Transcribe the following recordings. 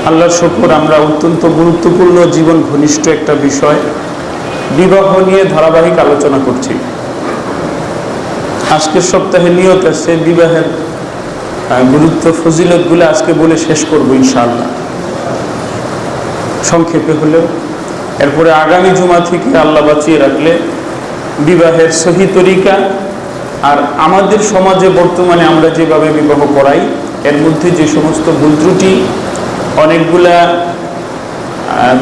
আল্লাহর শুকর, আমরা অত্যন্ত গুরুত্বপূর্ণ জীবন ঘনিষ্ঠ একটা বিষয় বিবাহ নিয়ে ধারাবাহিক আলোচনা করছি। আজকের সপ্তাহে নিয়ত আছে বিবাহের গুরুত্ব ফজিলতগুলো আজকে বলে শেষ করব ইনশাআল্লাহ, সংক্ষেপে হলেও। এরপরে আগামী জুমা থেকে আল্লাহ বাঁচিয়ে রাখলে বিবাহের সহি তরিকা আর আমাদের সমাজে বর্তমানে আমরা যেভাবে বিবাহ করাই এর মধ্যে যে সমস্ত ভুল ত্রুটি, অনেকগুলা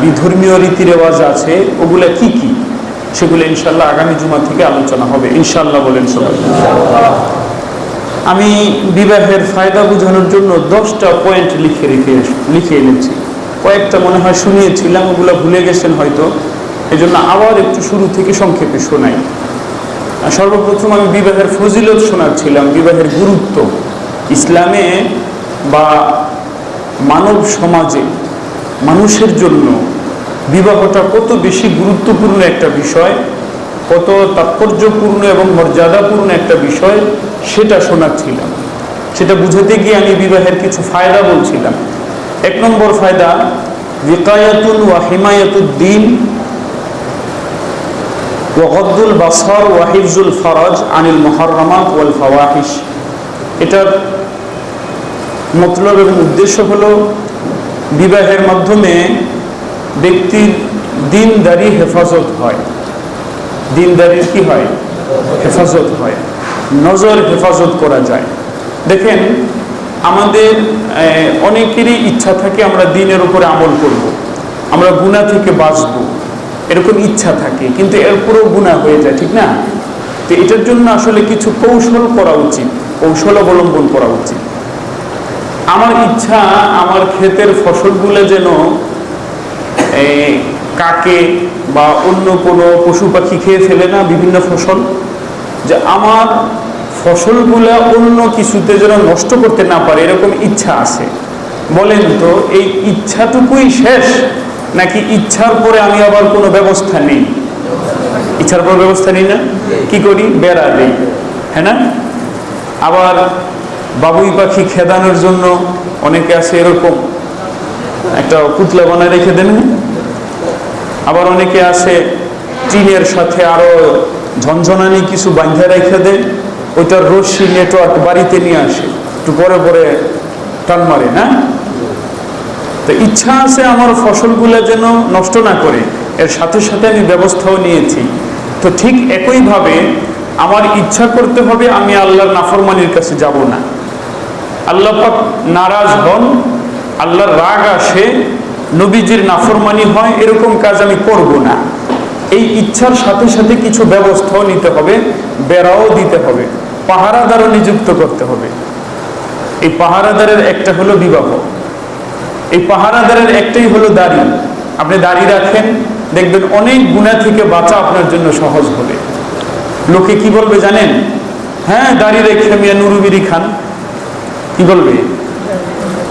বিধর্মীয় রীতি রেওয়াজ আছে, ওগুলা কি কি সেগুলো ইনশাল্লাহ আগামী জুমা থেকে আলোচনা হবে ইনশাল্লাহ। বলেন সবাই। আমি বিবাহের ফায়দা বোঝানোর জন্য 10টা পয়েন্ট লিখে এনেছি। কয়েকটা মনে হয় শুনিয়েছিলাম, ওগুলো ভুলে গেছেন হয়তো, এই জন্য আবার একটু শুরু থেকে সংক্ষেপে শোনাই। সর্বপ্রথম আমি বিবাহের ফজিলত শোনাচ্ছিলাম, বিবাহের গুরুত্ব ইসলামে বা মানব সমাজে মানুষের জন্য বিবাহটা কত বেশি গুরুত্বপূর্ণ একটা বিষয়, কত তাৎপর্যপূর্ণ এবং মর্যাদাপূর্ণ একটা বিষয়, সেটা শোনাচ্ছিলাম। সেটা বুঝাতে গিয়ে আমি বিবাহের কিছু ফায়দা বলছিলাম। 1 নম্বর ফায়দা, বিকায়াতুন ওয়া হিমায়াতুদ দ্বীন ওয়া গদ্দুল বাসার ওয়া হিফজুল ফারাজ আনিল মুহাররামাত ওয়াল ফাওয়াহিশ। এটার মতলব এবং উদ্দেশ্য হলো বিবাহের মাধ্যমে ব্যক্তির দিনদারি হেফাজত হয়। দিনদারির কি হয়? হেফাজত হয়, নজর হেফাজত করা যায়। দেখেন, আমাদের অনেকেরই ইচ্ছা থাকে আমরা দিনের উপরে আমল করব, আমরা গুনাহ থেকে বাঁচবো, এরকম ইচ্ছা থাকে, কিন্তু এরপরেও গুনাহ হয়ে যায়, ঠিক না? তো এটার জন্য আসলে কিছু কৌশল করা উচিত, কৌশল অবলম্বন করা উচিত। আমার ইচ্ছা আমার ক্ষেতের ফসলগুলো যেন কাকে বা অন্য কোনো পশু পাখি খেয়ে ফেলে না, বিভিন্ন ফসল, যে আমার ফসলগুলো অন্য কিছুতে যেন নষ্ট করতে না পারে, এরকম ইচ্ছা আছে। বলেন তো, এই ইচ্ছাটুকুই শেষ নাকি ইচ্ছার পরে আমি আবার কোনো ব্যবস্থা নেই? ইচ্ছার পর ব্যবস্থা নেই না? কি করি? বেড়া দেই, হ্যাঁ না? আবার বাবুই পাখি খেদানোর জন্য অনেকে আছে এরকম একটা পুতলা বানায় রেখে দেন। আবার অনেকে আছে টিনের সাথে আরো ঝনঝনানি কিছু বাঁধা রেখে দেয়, ওইটার রশ্মি নেটওয়ার্ক বাড়িতে নিয়ে আসে, একটু পরে পরে টান মারে না। তো ইচ্ছা আছে আমার ফসলগুলো যেন নষ্ট না করে, এর সাথে সাথে আমি ব্যবস্থাও নিয়েছি। তো ঠিক একইভাবে আমার ইচ্ছা করতে হবে আমি আল্লাহর নাফরমানির কাছে যাব না। আল্লাহ পাক নারাজ হন, আল্লাহর রাগ আসে, নবীজির নাফরমানি হয়, এরকম কাজ আমি করব না। এই ইচ্ছার সাথে সাথে কিছু ব্যবস্থাও নিতে হবে, বেড়াও দিতে হবে, পাহারাদারও নিযুক্ত করতে হবে। এই পাহারাদারের একটা হলো বিবাহ, এই পাহারাদারের একটাই হলো দাড়ি। আপনি দাড়ি রাখেন, দেখবেন অনেক গুনাহ থেকে বাঁচা আপনার জন্য সহজ হবে। লোকে কি বলবে জানেন? হ্যাঁ, দাড়ি রেখে মিয়া নুরুবিরি খান। কি বলবে?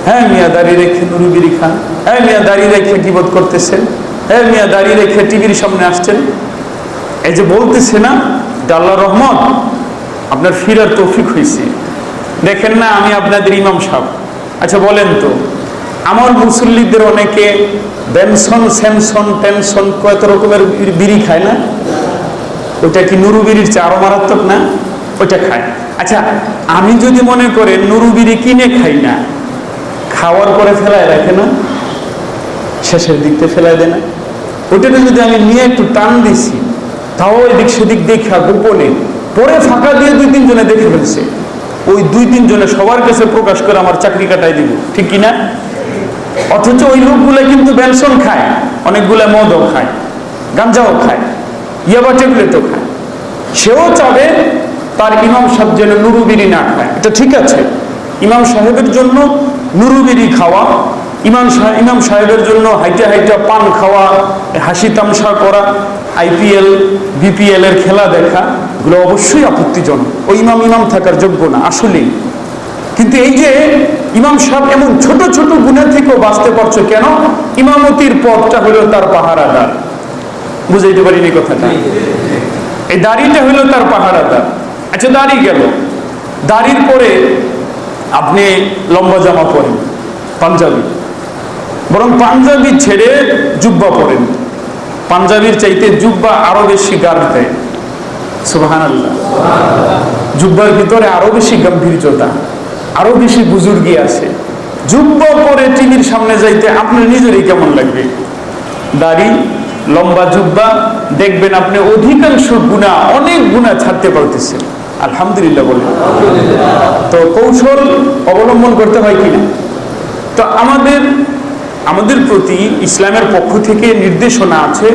হ্যাঁ মিয়া দাড়ি রেখে নুরুবিরি খান, হ্যাঁ মিয়া দাড়ি রেখে গীবত করতেছেন, হ্যাঁ মিয়া দাড়ি রেখে টিভির সামনে আসছেন। এই যে বলতেছে না, আল্লাহর রহমত, আপনার ফিরার তৌফিক হয়েছে। দেখেন না, আমি আপনাদের ইমাম সাহেব। আচ্ছা বলেন তো, আমার মুসল্লিদের অনেকে বেনসন, স্যামসন, টেনশন কত রকমের বিড়ি খায় না? ওটা কি নুরু বিড়ির চেয়ে আরো মারাত্মক না? ওইটা খায়। আচ্ছা, আমি যদি মনে করেন নুরু বিড়ি কিনে খাই না, খাওয়ার পরে ফেলায় রাখে না, শেষের দিকতে ফেলায় দেয় না, ওইটাকে যদি আমি নিয়ে একটু টান দিছি, তাও এদিক সেদিক দেখা গোপনে, পরে ফাঁকা দিয়ে 2-3 জনে দেখে ফেলছে, ওই 2-3 জনে সবার কাছে প্রকাশ করে আমার চাকরি কাটাই দিব, ঠিক কিনা? অথচ ওই লোকগুলো কিন্তু বেনসন খায়, অনেকগুলো মদও খায়, গাঞ্জাও খায়, ইয়াবা ট্যাবলেটও খায়। সেও চাবে তার ইমাম সাহেব যেন নুরুবিরি না খায়। এটা ঠিক আছে, ইমাম সাহেবের জন্য নুরুবিরি খাওয়া, ইমাম সাহেবের জন্য হাইটা হাইটা পান খাওয়া, হাসি তামসা করা, IPL BPL এর খেলা দেখা, এগুলো অবশ্যই আপত্তিজনক। ওই ইমাম থাকার যোগ্য না আসলেই। কিন্তু এই যে ইমাম সাহেব এমন ছোট ছোট গুনাহ থেকেও বাঁচতে পারছো কেন? ইমামতির পদটা হলো তার পাহারাদার। বুঝাইতে পারিনি কথাটা? এই দাড়িটা হলো তার পাহারাদার। আচ্ছা, দাড়ি গেল, দাড়ির পরে আপনি লম্বা জামা পরেন, পাঞ্জাবি, বরং পাঞ্জাবি ছেড়ে জুব্বা পরেন। পাঞ্জাবির চাইতে জুব্বা আরো বেশি গার্ড দেয়। সুবহানাল্লাহ। জুব্বার ভিতরে আরো বেশি গাম্ভীর্যতা, আরো বেশি বুজুর্গি আছে। জুব্বা পরে টিভির সামনে যাইতে আপনার নিজেরই কেমন লাগবে। দাড়ি, লম্বা জুব্বা, দেখবেন আপনি অধিকাংশ গুনাহ, অনেক গুনাহ ছাড়তে পারতেছেন। আলহামদুলিল্লাহ বলে। তো কৌশল অবলম্বন করতে হয় কিনা? তো আমাদের প্রতি ইসলামের পক্ষ থেকে নির্দেশনা আছে,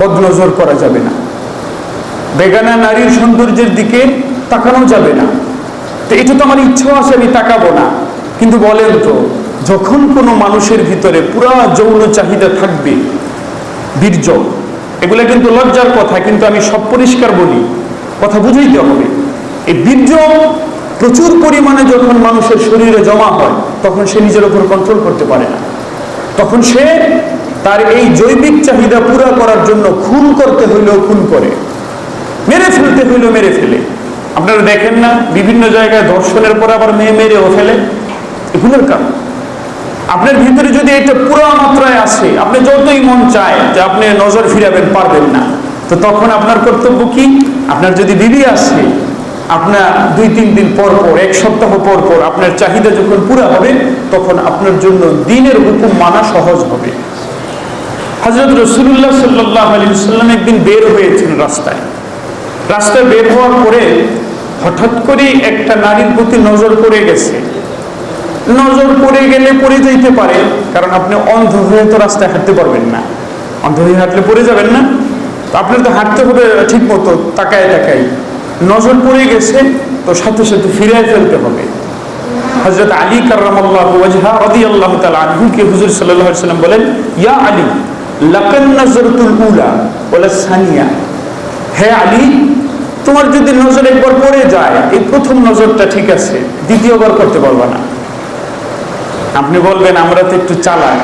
বদনজর করা যাবে না, বেগানা নারীর সৌন্দর্যের দিকে তাকানো যাবে না। তো এটা তো আমার ইচ্ছাও আছে, আমি তাকাবো না। কিন্তু বলেন তো, যখন কোনো মানুষের ভিতরে পুরা যৌন চাহিদা থাকবে, বীর্য, এগুলা কিন্তু লজ্জার কথা, কিন্তু আমি সব পরিষ্কার বলি, কথা বুঝাইতে হবে। এই বীর্য প্রচুর পরিমাণে যখন মানুষের শরীরে জমা হয়, তখন সে নিজের উপর কন্ট্রোল করতে পারে না। তখন সে তার এই জৈবিক চাহিদা পুরা করার জন্য খুন করতে হইলেও খুন করে, মেরে ফেলতে হইলেও মেরে ফেলে। আপনারা দেখেন না, বিভিন্ন জায়গায় ধর্ষণের পর আবার মেরেও ফেলে। এগুলোর কারণ আপনার ভিতরে যদি এটা পুরো মাত্রায় আসে, আপনি যতই মন চায় যে আপনি নজর ফিরাবেন, পারবেন না। তো তখন আপনার কর্তব্য কি? আপনার যদি বিবি আসে, আপনার 2-3 দিন পর পর, 1 সপ্তাহ পর পর আপনার চাহিদা যখন পুরা হবে, তখন আপনার জন্য দ্বীনের হুকুম মানা সহজ হবে। হযরত রাসূলুল্লাহ সাল্লাল্লাহু আলাইহি ওয়াসাল্লাম একদিন বের হয়েছেন রাস্তায় বের হওয়ার পরে হঠাৎ করে একটা নারীর প্রতি নজর পড়ে গেছে। নজর পড়ে গেলে পড়ে যাইতে পারে, কারণ আপনি অন্ধ হয়ে তো রাস্তায় হাঁটতে পারবেন না। অন্ধ হয়ে হাঁটলে পড়ে যাবেন না, তো আপনার তো হাঁটতে হবে ঠিক মতো, তাকায় তাকায়। নজর পড়ে গেছে, তো সাথে সাথে ফিরিয়ে ফেলতে হবে। হযরত আলী কাররামাল্লাহু ওয়াজহা রাদিয়াল্লাহু তাআলা আনহু কে হুজুর সাল্লাল্লাহু আলাইহি ওয়াসাল্লাম বলেন, ইয়া আলী লাকান নাজরাতুল উলা ওয়ালা সানিয়া। হে আলী, তোমার যদি নজর একবার পড়ে যায়, এই প্রথম নজরটা ঠিক আছে, দ্বিতীয়বার করতে পারবা না। আপনি বলবেন আমরা তো একটু চালাক,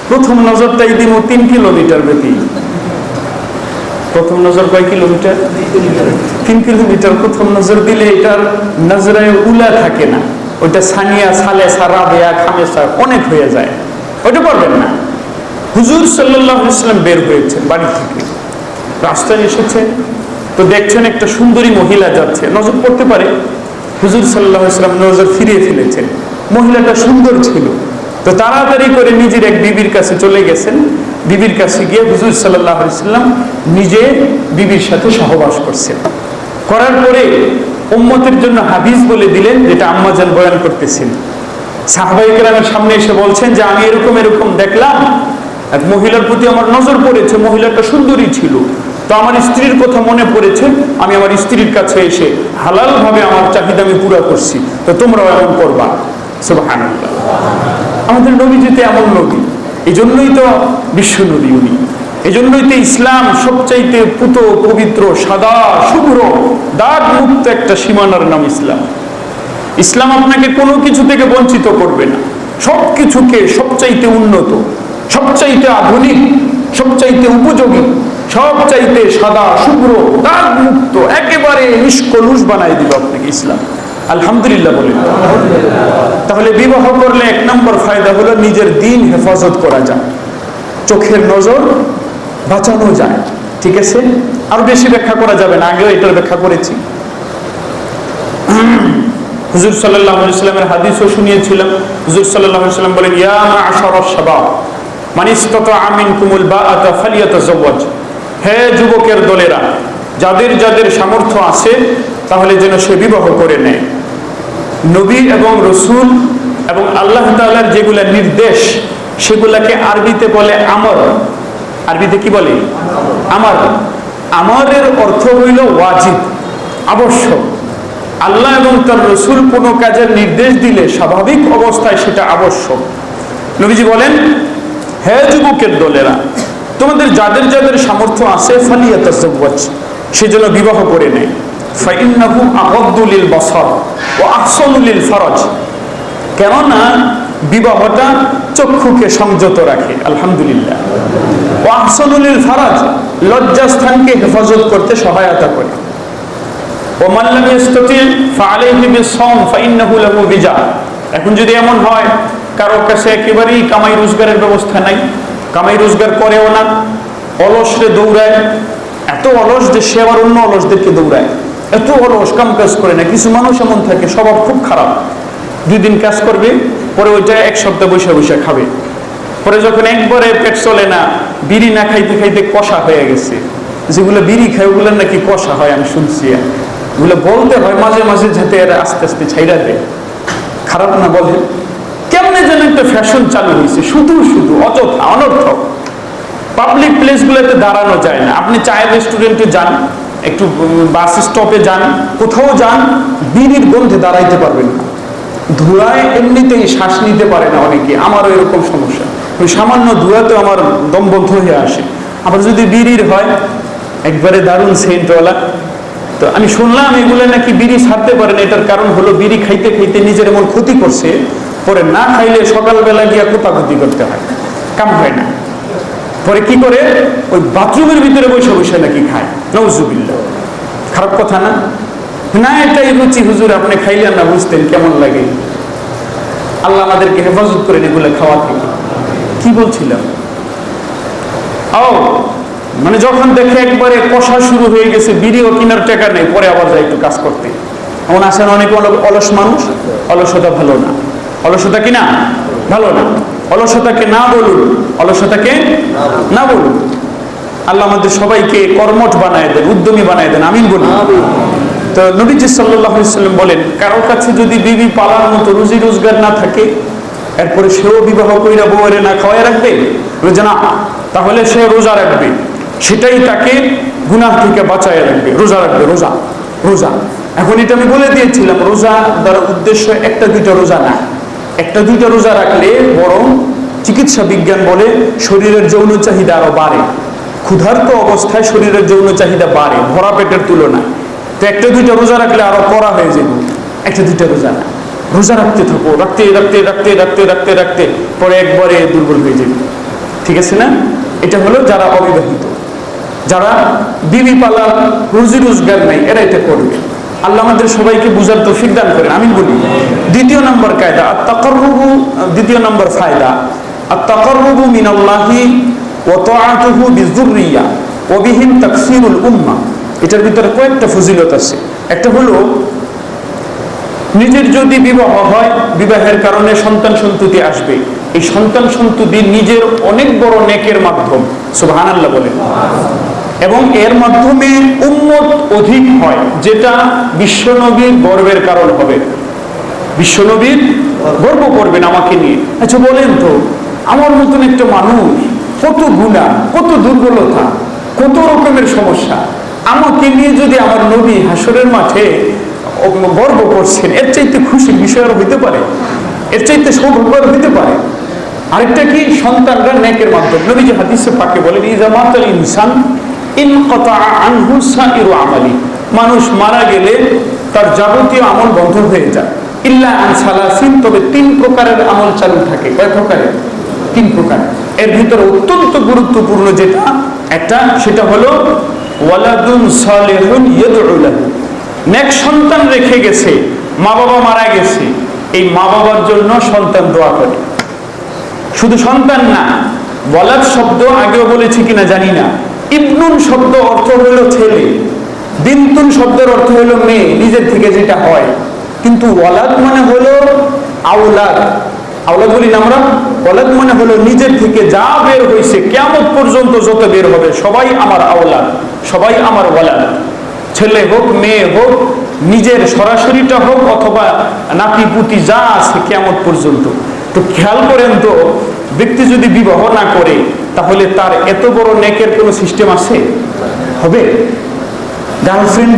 প্রথম নজরটাই দিব 3 কিলোমিটার ব্যাপী। প্রথম নজর কয় কিলোমিটার? 3 কিলোমিটার প্রথম নজর দিলে এটার নজরায় উলা থাকে না, ওইটা সানিয়া, সালেসা, রাবেয়া, খামেসা অনেক হয়ে যায়, ওইটা পারবেন না। হুজুর সাল্লাল্লাহু আলাইহি ওয়াসাল্লাম বের হয়েছেন বাড়ি থেকে, রাস্তায় এসেছেন, তো দেখছেন একটা সুন্দরী মহিলা যাচ্ছে, নজর পড়তে পারে। হুজুর সাল্লাল্লাহু আলাইহি ওয়াসাল্লাম নজর ফিরিয়ে ফেলেছেন। মহিলাটা সুন্দর ছিল, তো তাড়াতাড়ি করে নিজের এক বিবির কাছে চলে গেছেন। বিবির কাছে গিয়ে হুজুর সাল্লাল্লাহু আলাইহি ওয়াসাল্লাম নিজে বিবির সাথে সহবাস করছেন। করার পরে উম্মতের জন্য হাদিস বলে দিলেন, যেটা আম্মাজান বয়ান করতেছেন। সাহাবায়ে কেরামের সামনে এসে বলছেন যে আমি এরকম দেখলাম, এক মহিলার প্রতি আমার নজর পড়েছে, মহিলাটা সুন্দরী ছিল, তো আমার স্ত্রীর কথা মনে পড়েছে, আমি আমার স্ত্রীর কাছে এসে হালাল ভাবে আমার চাহিদা আমি পুরা করছি, তো তোমরাও এমন করবা। সুবহানাল্লাহ। আমাদের নবী যেতে এমন নবী, এই জন্যই তো বিশ্ব নবী উনি, এই জন্যই তো ইসলাম সবচাইতে পুত পবিত্র, সাদা শুভ্র, দাগ মুক্ত একটা সীমানার নাম ইসলাম। ইসলাম আপনাকে কোনো কিছু থেকে বঞ্চিত করবে না, সবকিছুকে সবচাইতে উন্নত, সবচাইতে আধুনিক, সবচাইতে উপযোগী, সবচাইতে সাদা শুভ্র, দাগ মুক্ত, একেবারে নিষ্কলুষ বানাই দিল আপনাকে ইসলাম। আলহামদুলিল্লাহ বলেন। তাহলে বিবাহ করলে 1 নম্বর ফায়দা হলো নিজের দ্বীন হেফাজত করা যায়, চোখের নজর বাঁচানো যায়। ঠিক আছে, আর বেশি ব্যাখ্যা করা যাবে না, আগেও এটার ব্যাখ্যা করেছি। হুজুর সাল্লাল্লাহু আলাইহি ওয়াসাল্লামের হাদিসও শুনিয়েছিলাম। হুজুর সাল্লাল্লাহু আলাইহি ওয়াসাল্লাম বলেন, ইয়া মা'শারাশ শাবাব মান ইসতাতাআ মিনকুমুল বাআতা ফালিয়াতাযাওয়াজ। হে যুবকের দলেরা, যাদের সামর্থ্য আছে তাহলে যেন সে বিবাহ করে নেয়। নবী এবং রসুল এবং আল্লাহ তাআলার যেগুলা নির্দেশ, সেগুলাকে আরবিতে বলে আমর। আরবিতে কি বলে? আমর। আমরের অর্থ হইল ওয়াজিব, আবশ্যক। আল্লাহ এবং তার রসুল কোনো কাজের নির্দেশ দিলে স্বাভাবিক অবস্থায় সেটা আবশ্যক। নবীজি বলেন, হে যুবকের দলেরা, তোমাদের যাদের সামর্থ্য আছে ফালিয়াতাযাওয়াজ, সেজন্য বিবাহ করে নেয়। ফাইন্নাহু আগাদ্দু লিল বাসার ওয়া আহসানু লিল ফারাজ। কেননা বিবাহটা চক্ষুকে সংযত রাখে, আলহামদুলিল্লাহ। ওয়া আহসানু লিল ফারাজ, লজ্জাস্থানকে হেফাজত করতে সহায়তা করে। ওয়া মান লাম ইস্তাতি' ফাআলাইহি বিস-সাওম ফাইন্নাহু লাহু বিজা। এখন যদি এমন হয় কারো কাছে একেবারেই কামাই রোজগারের ব্যবস্থা নাই, কামাই রোজগার করেও না, অলসরে দৌড়ায়, এত অলস যে সে আবার অন্য অলসদেরকে দৌড়ায়, এত অলস, কাম কাজ করে না। কিছু মানুষ এমন থাকে স্বভাব খুব খারাপ, 2 দিন কাজ করবে, পরে ওইটা 1 সপ্তাহ বসে বসে খাবে, পরে যখন একবারে পেট চলে না, বিড়ি না খাইতে খাইতে কষা হয়ে গেছে, যেগুলো বিড়ি খায় ওগুলো নাকি কষা হয়, আমি শুনছি। ওগুলো বলতে হয় মাঝে মাঝে, যাতে এরা আস্তে আস্তে ছাইড়া দেয়। খারাপ না বলে? কেমনে যেন একটা ফ্যাশন চালু হয়েছে, শুধু শুধু অযথা অনর্থক। পাবলিক প্লেসগুলোতে দাঁড়ানো যায় না। আপনি চায়ের রেস্টুরেন্টে যান, একটু বাস স্টপে যান, কোথাও যান, বিড়ির গন্ধে দাঁড়াইতে পারবেন না। ধোঁয়ায় এমনিতেই শ্বাস নিতে পারে না অনেকে, আমারও এরকম সমস্যা। ওই সামান্য ধোঁয়াতে আমার দম বন্ধ হয়ে আসে। আবার যদি বিড়ির হয়, একবারে দারুণ সেন্টওয়ালা, তো আমি শুনলাম এগুলো নাকি বিড়ি ছাড়তে পারে না। এটার কারণ হলো বিড়ি খাইতে খাইতে নিজের এমন ক্ষতি করছে, পরে না খাইলে সকালবেলা গিয়া কোতাকুতি করতে হয়, কাম হয় না। পরে কি করে? ওই বাথরুমের ভিতরে বসে বসে নাকি খায়। নাউজুবিল্লাহ। খারাপ কথা না? না, এটাই রুচি হুজুর, আপনি খাইলেন না, বুঝতেন কেমন লাগে। আল্লাহ আমাদেরকে হেফাজত করেন এগুলো খাওয়া থেকে। কি বলছিলাম? ও মানে যখন দেখে একবারে কষা শুরু হয়ে গেছে, বিড়িও কেনার টাকা নেই, পরে আবার যায় একটু কাজ করতে। এমন আছেন অনেক অলস মানুষ। অলসতা ভালো না। অলসতা কি না? ভালো না। অলসতাকে না বলুন, অলসতাকে না বলুন। আল্লাহ আমাদের সবাইকে কর্মঠ বানায় দেন, উদ্যমী বানায় দেন, আমিন বলুন। তো নবীজি সাল্লাল্লাহু আলাইহি ওয়াসাল্লাম বলেন, কারোর কাছে যদি বিবি পালার মতো রুজি রোজগার না থাকে, এরপরে সেও বিবাহ কইরা বউরে না খাওয়াই রাখবে, না, তাহলে সে রোজা রাখবে, সেটাই তাকে গুনাহ থেকে বাঁচায় রাখবে। রোজা রাখবে, রোজা রোজা। এখন এটা আমি বলে দিয়েছিলাম, রোজা দ্বারা উদ্দেশ্য 1-2টা রোজা না। 1-2টা রোজা রাখলে বরং চিকিৎসা বিজ্ঞান বলে শরীরের যৌন চাহিদা আরো বাড়ে। ক্ষুধার্ত অবস্থায় শরীরের যৌন চাহিদা বাড়ে ভরা পেটের তুলনায়। তো 1-2টা রোজা রাখলে আরো কড়া হয়ে যাবে। 1-2টা রোজা না, রোজা রাখতে থাকো, রাখতে রাখতে রাখতে রাখতে রাখতে রাখতে পরে একবারে দুর্বল হয়ে যাবে। ঠিক আছে না? এটা হলো যারা অবিবাহিত, যারা বিবি পালা রুজি রোজগার নাই, এরা এটা করবে। আল্লাহ আমাদের সবাইকে বুঝার তৌফিক দান করেন, আমিন বলি। 2 নম্বর কায়দা আত-তাকাররুবু, 2 নম্বর ফায়দা আত-তাকাররুবু মিনাল্লাহি ওয়া তাআতুহু বিযুররিয়া ওয়া বিহিম তাকসিরুল উম্মাহ। এটার ভিতরে কয়েকটা ফজিলত আছে। একটা হলো নিজের যদি বিবাহ হয়, বিবাহের কারণে সন্তান সন্ততি আসবে, এই সন্তান সন্ততি নিজের অনেক বড় নেকের মাধ্যম, সুবহানাল্লাহ বলেন। এবং এর মাধ্যমে উম্মত অধিক হয়, যেটা বিশ্বনবীর গর্বের কারণ হবে। বিশ্বনবীর গর্ব করবেন আমাকে নিয়ে। আচ্ছা বলেন তো, আমার মতন একটা মানুষ, কত গুনাহ, কত দুর্বলতা, কত রকমের সমস্যা, আমাকে নিয়ে যদি আমার নবী হাসরের মাঠে গর্ব করছেন, এর চাইতে খুশির বিষয় আর হইতে পারে? এর চাইতে সৌভাগ্য আর হইতে পারে? আরেকটা কি? সন্তানরা নেকের মাধ্যম। নবীজি হাদিসে পাকে বলেন, ইযা মাতাল ইনসান ইনকাতা আনহু সাইরু আমালি। মানুষ মারা গেলে তার যাবতীয় আমল বন্ধ হয়ে যায়, ইল্লা আন সালাসিন, তবে 3 প্রকারের আমল চালু থাকে। কয় প্রকারের? 3 প্রকার। এর ভিতরে অত্যন্ত গুরুত্বপূর্ণ যেটা একটা, সেটা হলো ওয়ালাদুন সালিহুন ইয়াদউ লাহু। নেক সন্তান রেখে গেছে, মা বাবা মারা গেছে, এই মা বাবার জন্য সন্তান দোয়া করে। শুধু সন্তান না, ওয়ালাদ শব্দ আগেও বলেছি কিনা জানি না, ইবনুন শব্দ অর্থ হলো ছেলে, বিনতুন শব্দের অর্থ হলো মেয়ে, নিজের থেকে যেটা হয়। কিন্তু ওয়ালাদ মানে হলো আওলাদ। আওলাদ বলি না আমরা, ওয়ালাদ মানে হলো নিজের থেকে যা বের হয়েছে, কিয়ামত পর্যন্ত যত বের হবে সবাই আমার আওলাদ, সবাই আমার ওয়ালাদ। ছেলে হোক, মেয়ে হোক, নিজের সরাসরিটা হোক অথবা নাতি পুতি যা আছে কিয়ামত পর্যন্ত। তো খেয়াল করেন তো, ব্যক্তি যদি বিবাহ না করে, তাহলে তার এত বড় নেকের কোনো সিস্টেম আছে? হবে? গার্লফ্রেন্ড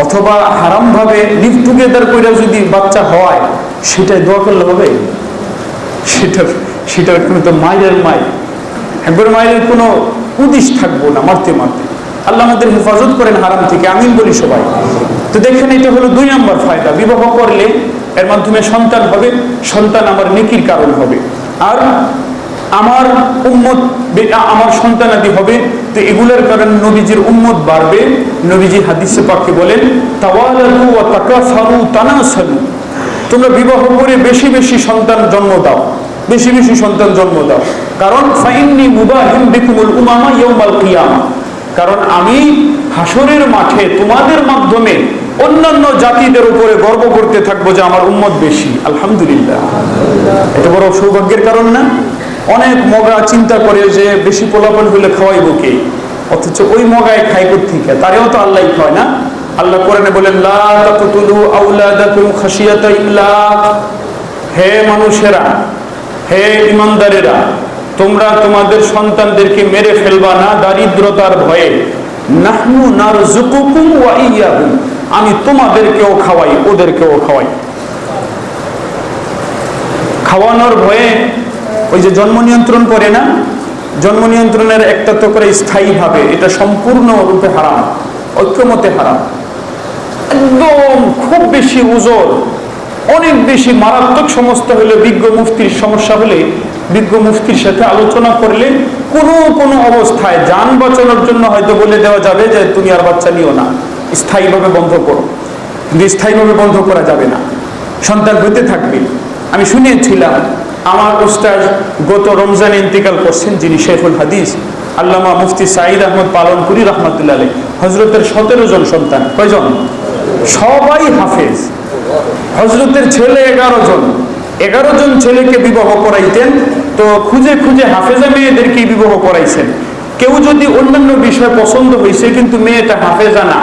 অথবা হারাম ভাবে লিভ টুগেদার করে যদি বাচ্চা হয়, সেটাই দোয়া করলে হবে? সেটার কিন্তু মায়ের মাই, একবার মায়ের কোনো উদ্দেশ থাকবো না, মারতে মারতে। আল্লাহ আমাদের হেফাজত করেন হারাম থেকে, আমিন বলি সবাই। তো দেখেন, এটা হলো 2 নম্বর ফায়দা। বিবাহ করলে এর মাধ্যমে সন্তান হবে, সন্তান আমার নেকির কারণ হবে, আর আমার উম্মত, আমার সন্তানাদি হবে। তো এগুলোর কারণে নবীজির উম্মত বাড়বে। নবীজি হাদিসে পাকে বলেন, তাওয়ালাদু ওয়া তাকাসারু তানাসালু। তোমরা বিবাহ করে বেশি বেশি সন্তান জন্ম দাও, বেশি বেশি সন্তান জন্ম দাও। কারণ ফাইন্নী মুবাহিম বিকুমুল উমামা ইয়াউমাল কিয়ামা, কারণ আমি হাসরের মাঠে তোমাদের মাধ্যমে অন্যান্য জাতিদের উপরে গর্ব করতে থাকবো যে আমার উম্মত বেশি। আলহামদুলিল্লাহ, এটা বড় সৌভাগ্যের কারণ না? অনেক মগা চিন্তা করে যে বেশি পোলাপন হলে খাওয়াইবো কে, অথচ ওই মগায় খাই কোত্থেকে? তারেও তো আল্লাহ খাওয়ায় না। আল্লাহ কোরআনে বলেন লা তাকতুলু আওলাদাকুম খাশিয়াতা ইমলাক, হে মানুষেরা, হে ইমানদারেরা, তোমরা তোমাদের সন্তানদেরকে মেরে ফেলবা না দারিদ্রতার ভয়ে। নাহনু নারযুকুকুম ওয়া ইয়্যাহুম, আমি তোমাদেরকেও খাওয়াই ওদেরকেও খাওয়াই। খাওয়ানোর ভয়ে ওই যে জন্ম নিয়ন্ত্রণ করে না, জন্ম নিয়ন্ত্রণের একটা তো করে স্থায়ী ভাবে, এটা সম্পূর্ণ রূপে হারাম, ঐক্যমতে হারাম। একদম খুব বেশি ওজন, অনেক বেশি মারাত্মক সমস্যা হলে বিজ্ঞ মুফতির সমস্যা হলে বিজ্ঞ মুফতির সাথে আলোচনা করলে কোনো কোনো অবস্থায় যান বাঁচানোর জন্য হয়তো বলে দেওয়া যাবে যে তুমি আর বাচ্চা নিও না, স্থায়ীভাবে বন্ধ করো। কিন্তু স্থায়ীভাবে বন্ধ করা যাবে না, সন্তান হতে থাকবে। আমি শুনিয়েছিলাম আমার উস্তাদ গত রমজানে ইন্তেকাল করছেন, যিনি শেখুল হাদিস আল্লামা মুফতি সাঈদ আহমদ পালনপুরি রহমতুল্লাহ আলাইহ। হযরতের 17 জন সন্তান, কয়জন? সবাই হাফেজ। হযরতের ছেলে 11 জন, 11 জন ছেলেকে বিবাহ করাইতেন, তো খুঁজে খুঁজে হাফেজা মেয়েদেরকে বিবাহ করাইছেন। কেউ যদি অন্যান্য বিষয় পছন্দ হয়েছে কিন্তু মেয়েটা হাফেজা না,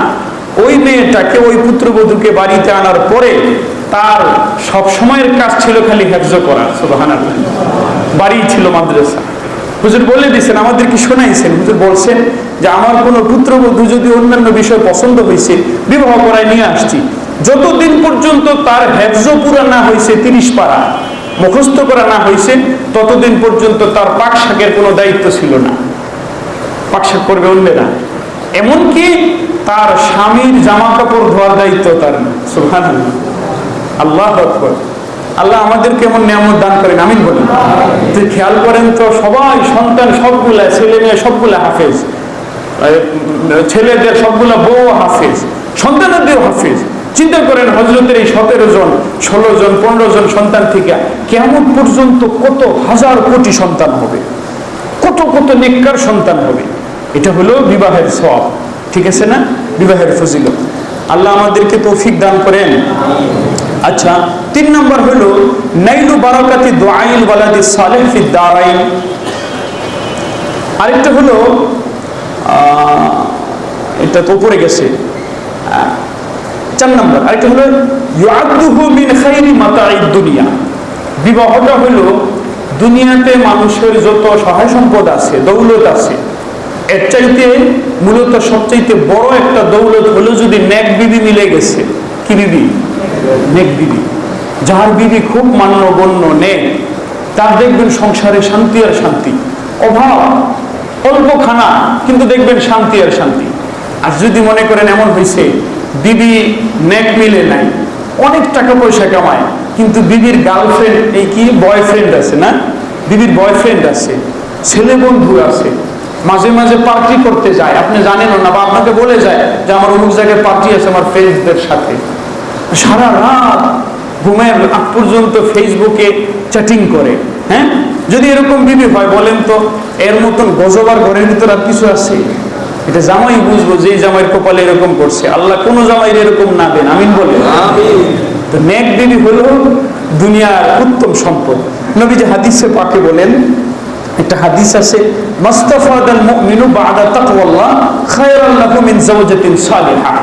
ওই মেয়েটাকে ওই পুত্রবধূকে বাড়িতে আনার পরে তার সব সময়ের কাজ ছিল খালি হেফজ করা। সুবহানাল্লাহ, বাড়ি ছিল মাদ্রাসা। হুজুর বলে দিয়েছেন, আমাদেরকে শোনাইছেন, হুজুর বলছেন যে আমার কোনো পুত্রবধূ যদি অন্যান্য বিষয় পছন্দ হয়েছে বিবাহ করায় নিয়ে আসছি, যতদিন পর্যন্ত তার হেফজ পুরা না হয়েছে 30 পারা মুখস্থ করা না হয়েছে ততদিন পর্যন্ত তার পাক শাকের কোনো দায়িত্ব ছিল না, পাক শাক করবে অন্যেরা। এমনকি তার স্বামীর জামা কাপড় ধোয়ার দায়িত্ব তার না। সুবহানাল্লাহ, আল্লাহু আকবার। আল্লাহ আমাদের কেমন নিয়ামত দান করেন, আমিন বলেন। তো খেয়াল করেন তো, সবাই সন্তান সবগুলা, ছেলে মেয়ে সবগুলা হাফেজ, ছেলেদের সবগুলা বউ হাফেজ, সন্তানদেরও হাফেজ। চিন্তা করেন হযরতের এই 17 জন, 16 জন, 15 জন সন্তান থেকে কিয়ামত পর্যন্ত কত হাজার কোটি সন্তান হবে, কত কত নেককার সন্তান হবে। এটা হলো বিবাহের সওয়াব, ঠিক আছে না? বিবাহের ফজিলত। আল্লাহ আমাদেরকে তৌফিক দান করেন। আচ্ছা, 3 নম্বর হলো নাইলু বারাকাতি দুআইল ওয়ালাদি সালিহ ফিদ দারাইন। আরেকটা হলো এটা তো উপরে গেছে, 4 নম্বর আরেকটা হলো ইউআদুহু মিন খাইরি মাতাঈদ দুনিয়া। বিবাহটা হলো দুনিয়াতে মানুষের যত সহায় সম্পদ আছে, দৌলত আছে, এর চাইতে মূলত সবচাইতে বড় একটা দৌলত হলো যদি নেক বিবি মিলে গেছে। কি বিবি? নেক বিবি। যার বিবি খুব মান্যগণ্য নেক, তার দেখবেন সংসারে শান্তি আর শান্তি, অভাব অল্প খানা কিন্তু দেখবেন শান্তি আর শান্তি। আর যদি মনে করেন এমন হয়েছে বিবি নেক মিলে নাই, অনেক টাকা পয়সা কামায় কিন্তু বিবির গার্লফ্রেন্ড, এই কি বয়ফ্রেন্ড আছে না, বিবির বয়ফ্রেন্ড আছে, ছেলে বন্ধু আছে, মাঝে মাঝে পার্টি করতে যায়, আপনি জানেন না বা আপনাকে বলে যায় যে আমার অমুক জায়গায় পার্টি আছে আমার ফ্রেন্ডসদের সাথে, সারা রাত ঘুমের আগ পর্যন্ত ফেসবুকে চ্যাটিং করে। হ্যাঁ, যদি এরকম বিবি হয় বলেন তো এর মতন গজবার ঘরের ভিতর আর কিছু আছে? এটা জামাই বুঝবো যে জামাইয়ের কপালে এরকম করছে। আল্লাহ কোন জামাইয়ের এরকম না দেন, আমিন বলেন। তো নেক বিবি হলো দুনিয়ার উত্তম সম্পদ। নবীজি হাদিসে পাকে বলেন, একটা হাদিস আছে, মাস্তাফাদাল মুমিনু বাদা তাকওয়াল্লাহ খায়রাল লাহু মিন যাওজাতিন সালিহা।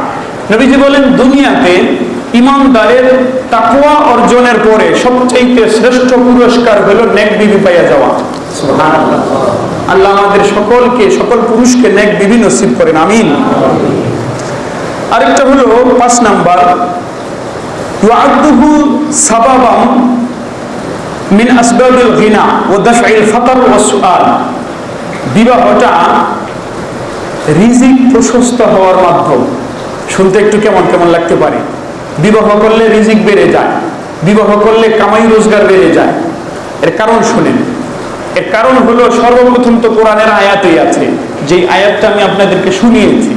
নবীজি বলেন দুনিয়াতে ঈমানদারের তাকওয়া অর্জনের পরে সবচেয়ে শ্রেষ্ঠ পুরস্কার হলো নেক বিবি পাইয়া যাওয়া। সুবহানাল্লাহ, আল্লাহ আমাদের সকলকে, সকল পুরুষকে নেক বিবি নসিব করেন, আমিন। আরেকটা হলো 5 নাম্বার, ইউআদুহু সাবাবাম মিন আসবাবিল গিনা ওয়া দাফইল ফাকর ওয়া সুআল। বিবাহটা রিজিক প্রশস্ত হওয়ার মাধ্যম। শুনতে একটু কেমন কেমন লাগতে পারে, বিবাহ করলে রিজিক বেড়ে যায়, বিবাহ করলে কামাই রোজগার বেড়ে যায়। এর কারণ শুনেন, এর কারণ হলো সর্বপ্রথম তো কোরআনের আয়াতেই আছে, যে আয়াতটা আমি আপনাদেরকে শুনিয়েছি।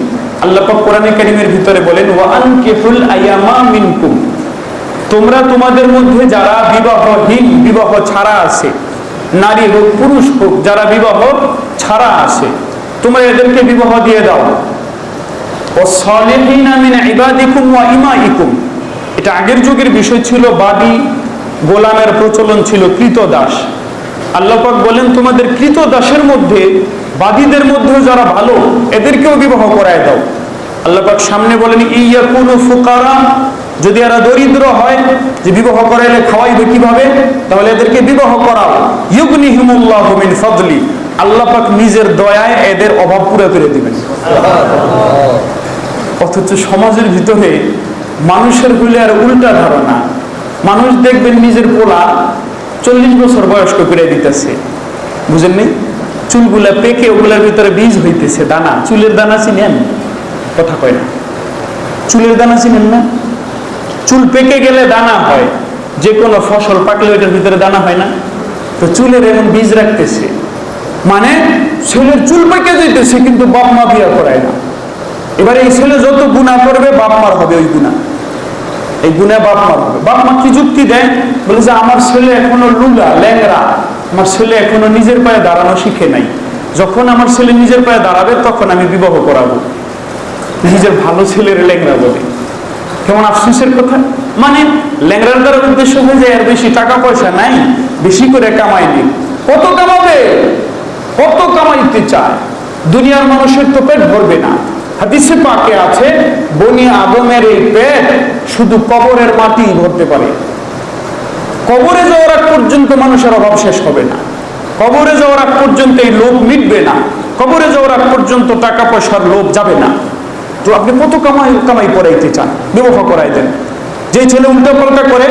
আল্লাহ পাক কোরআনে কারীমের ভিতরে বলেন, ওয়া আনকিহুল আয়ামা মিনকুম, তোমরা তোমাদের মধ্যে যারা বিবাহহীন, বিবাহ ছাড়া আছে, নারী হোক পুরুষ হোক, যারা বিবাহ ছাড়া আছে, তোমরা এদেরকে বিবাহ দিয়ে দাও। ওয়াসসালিহিনা মিন ইবাদিকুম ওয়া ইমাইকুম, এটা আগের যুগের বিষয় ছিল। বাদী গোলামের প্রচলন ছিল, কৃতদাস। আল্লাহ পাক বলেন তোমাদের কৃতদাসের মধ্যে, বাদীদের মধ্যেও যারা ভালো, এদেরকেও বিবাহ করায় দাও। আল্লাহ পাক সামনে বলেন ইয়াকুনু ফুকারা, যদি এরা দরিদ্র হয়, যে বিবাহ করাইলে খাওয়াইবে কিভাবে, তাহলে এদেরকে বিবাহ করাও। ইউগনিহিমুল্লাহু মিন ফাদলি, আল্লাহ পাক নিজের দয়ায় এদের অভাব পুরো করে দিবেন। অথচ সমাজের ভিতরে মানুষের হলে আর উল্টা ধারণা। মানুষ দেখবেন নিজের পোলা 40 বছর বয়স্ক করে দিতেছে, বুঝেননি? চুলগুলা পেকে ওগুলার ভিতরে বীজ হইতেছে, দানা। চুলের দানা চিনেন? কথা কয় না। চুলের দানা চিনেন না? চুল পেকে গেলে দানা হয়, যে কোনো ফসল পাকলে ওইটার ভিতরে দানা হয় না? তো চুলের এমন বীজ রাখতেছে, মানে ছেলের চুল পেকে যেতেছে, কিন্তু বাপ মা বিয়া করায় না। এবার এই ছেলে যত গুনাহ করবে, বাপ মার হবে ওই গুনাহ, এই গুনাহ বাপ মার হবে। বাপ মা কি যুক্তি দেয়? বলে যে আমার ছেলে এখনো লুলা ল্যাংরা, আমার ছেলে এখনো নিজের পায়ে দাঁড়ানো শিখে নাই। যখন আমার ছেলে নিজের পায়ে দাঁড়াবে, তখন আমি বিবাহ করাবো। নিজের ভালো ছেলের ল্যাংরা বলে, কেমন আফসোসের কথা। মানে ল্যাংরার দ্বারা উদ্দেশ্য হয়ে যায়, আর বেশি টাকা পয়সা নাই, বেশি করে কামাইনি। কত কামাবে? কত কামাইতে চায়? দুনিয়ার মানুষের তো পেট ভরবে না। হাদিসে পাকে আছে, বনি আদমের এই পেট শুধু কবরের মাটি ভরতে পারে। কবরে যাওয়ার আগ পর্যন্ত মানুষের অভাব শেষ হবে না, কবরে যাওয়ার আগ পর্যন্ত এই লোভ মিটবে না, কবরে যাওয়ার আগ পর্যন্ত টাকা পয়সার লোভ যাবে না। তো আপনি কত কামাই করাইতে চান? বিবাহ করাই দেন। যে ছেলে উল্টা পাল্টা করে,